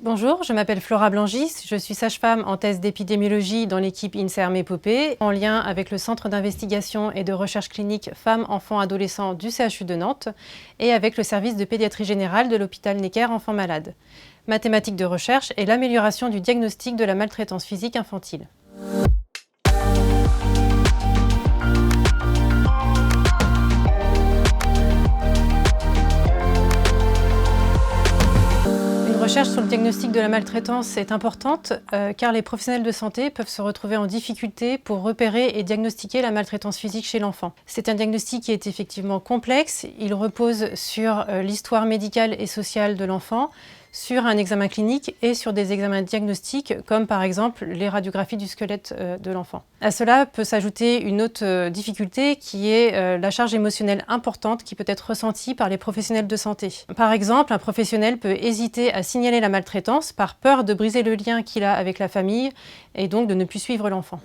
Bonjour, je m'appelle Flora Blangis, je suis sage-femme en thèse d'épidémiologie dans l'équipe INSERM-Épopée, en lien avec le Centre d'investigation et de recherche clinique femmes, enfants, adolescents du CHU de Nantes et avec le service de pédiatrie générale de l'hôpital Necker Enfants Malades. Ma thématique de recherche est l'amélioration du diagnostic de la maltraitance physique infantile. La recherche sur le diagnostic de la maltraitance est importante car les professionnels de santé peuvent se retrouver en difficulté pour repérer et diagnostiquer la maltraitance physique chez l'enfant. C'est un diagnostic qui est effectivement complexe, il repose sur l'histoire médicale et sociale de l'enfant, sur un examen clinique et sur des examens diagnostiques comme par exemple les radiographies du squelette de l'enfant. À cela peut s'ajouter une autre difficulté qui est la charge émotionnelle importante qui peut être ressentie par les professionnels de santé. Par exemple, un professionnel peut hésiter à signaler la maltraitance par peur de briser le lien qu'il a avec la famille et donc de ne plus suivre l'enfant.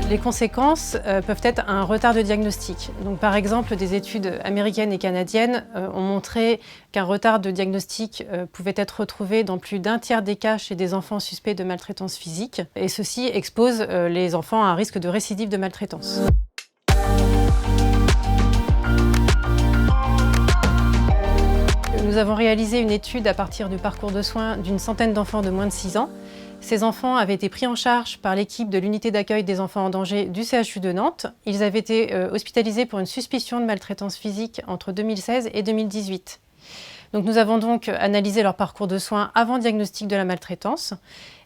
Les conséquences peuvent être un retard de diagnostic. Donc, par exemple, des études américaines et canadiennes ont montré qu'un retard de diagnostic pouvait être retrouvé dans plus d'un tiers des cas chez des enfants suspects de maltraitance physique. Et ceci expose les enfants à un risque de récidive de maltraitance. Nous avons réalisé une étude à partir du parcours de soins d'une centaine d'enfants de moins de 6 ans. Ces enfants avaient été pris en charge par l'équipe de l'unité d'accueil des enfants en danger du CHU de Nantes. Ils avaient été hospitalisés pour une suspicion de maltraitance physique entre 2016 et 2018. Donc nous avons donc analysé leur parcours de soins avant diagnostic de la maltraitance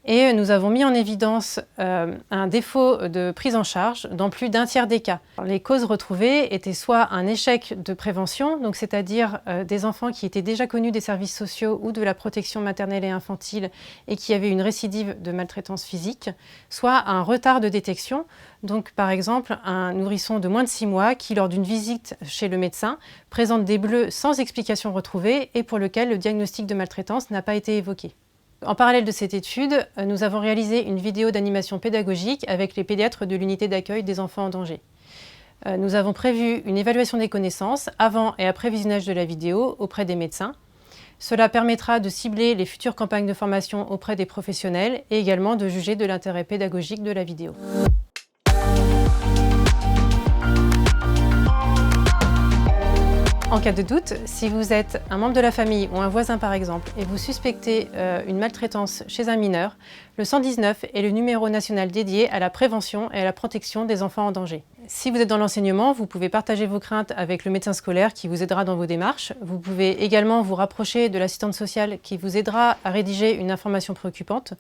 et nous avons mis en évidence un défaut de prise en charge dans plus d'un tiers des cas. Les causes retrouvées étaient soit un échec de prévention, donc c'est-à-dire des enfants qui étaient déjà connus des services sociaux ou de la protection maternelle et infantile et qui avaient une récidive de maltraitance physique, soit un retard de détection, donc par exemple un nourrisson de moins de 6 mois qui lors d'une visite chez le médecin présente des bleus sans explication retrouvée et pour lequel le diagnostic de maltraitance n'a pas été évoqué. En parallèle de cette étude, nous avons réalisé une vidéo d'animation pédagogique avec les pédiatres de l'unité d'accueil des enfants en danger. Nous avons prévu une évaluation des connaissances avant et après visionnage de la vidéo auprès des médecins. Cela permettra de cibler les futures campagnes de formation auprès des professionnels et également de juger de l'intérêt pédagogique de la vidéo. En cas de doute, si vous êtes un membre de la famille ou un voisin par exemple et vous suspectez une maltraitance chez un mineur, le 119 est le numéro national dédié à la prévention et à la protection des enfants en danger. Si vous êtes dans l'enseignement, vous pouvez partager vos craintes avec le médecin scolaire qui vous aidera dans vos démarches. Vous pouvez également vous rapprocher de l'assistante sociale qui vous aidera à rédiger une information préoccupante,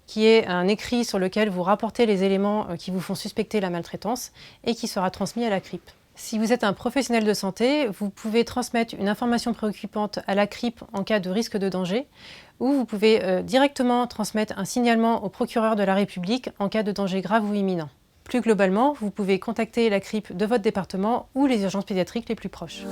qui est un écrit sur lequel vous rapportez les éléments qui vous font suspecter la maltraitance et qui sera transmis à la CRIP. Si vous êtes un professionnel de santé, vous pouvez transmettre une information préoccupante à la CRIP en cas de risque de danger ou vous pouvez directement transmettre un signalement au procureur de la République en cas de danger grave ou imminent. Plus globalement, vous pouvez contacter la CRIP de votre département ou les urgences pédiatriques les plus proches.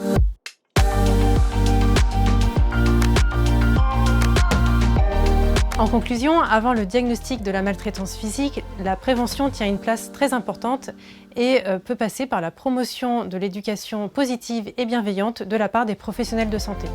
En conclusion, avant le diagnostic de la maltraitance physique, la prévention tient une place très importante et peut passer par la promotion de l'éducation positive et bienveillante de la part des professionnels de santé.